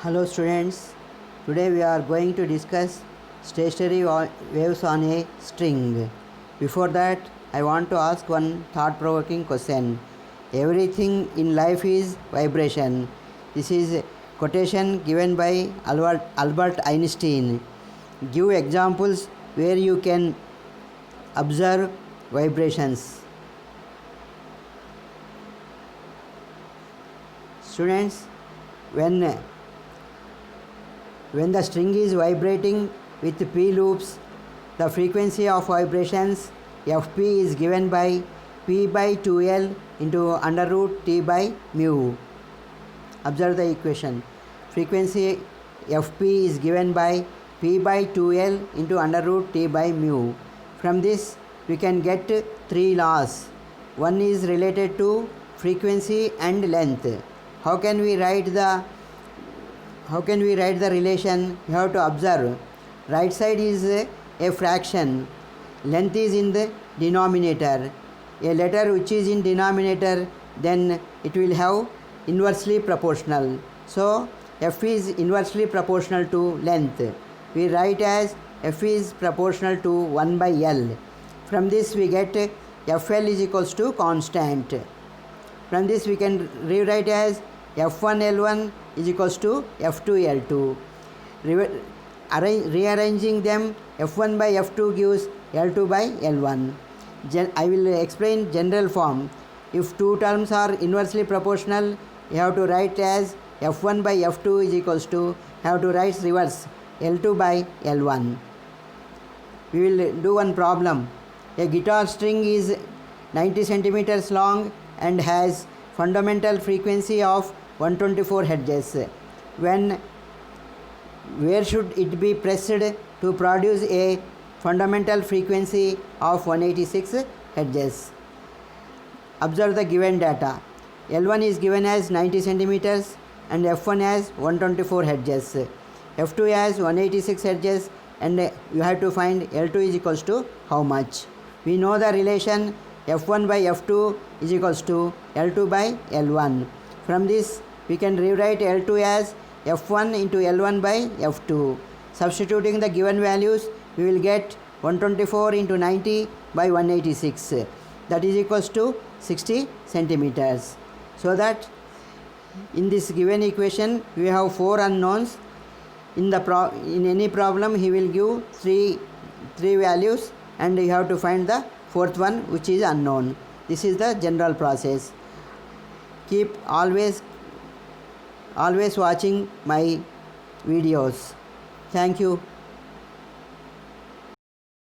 Hello students, today we are going to discuss stationary waves on a string. Before that, I want to ask one thought-provoking question. Everything in life is vibration. This is a quotation given by Albert Einstein. Give examples where you can observe vibrations. Students, when the string is vibrating with P loops, the frequency of vibrations Fp is given by P by 2L into under root T by mu. Observe the equation. Frequency Fp is given by P by 2L into under root T by mu. From this we can get three laws. One is related to frequency and length. How can we write the relation? You have to observe. Right side is a fraction. Length is in the denominator. A letter which is in denominator, then it will have inversely proportional. So F is inversely proportional to length. We write as F is proportional to 1 by L. From this we get Fl is equals to constant. From this we can rewrite as F1L1 is equals to F2L2. Rearranging them, F1 by F2 gives L2 by L1. I will explain general form. If two terms are inversely proportional, you have to write as F1 by F2 is equals to, have to write reverse, L2 by L1. We will do one problem. A guitar string is 90 centimeters long and has fundamental frequency of 124 Hz. Where should it be pressed to produce a fundamental frequency of 186 Hz? Observe the given data. L1 is given as 90 centimeters and F1 as 124 Hz. F2 as 186 Hz, and you have to find L2 is equals to how much. We know the relation F1 by F2 is equals to L2 by L1. From this we can rewrite L2 as F1 into L1 by F2. Substituting the given values, we will get 124 into 90 by 186. That is equals to 60 centimeters. So that in this given equation we have four unknowns. In any problem he will give three values, and you have to find the fourth one which is unknown. This is the general process. Keep always watching my videos. Thank you.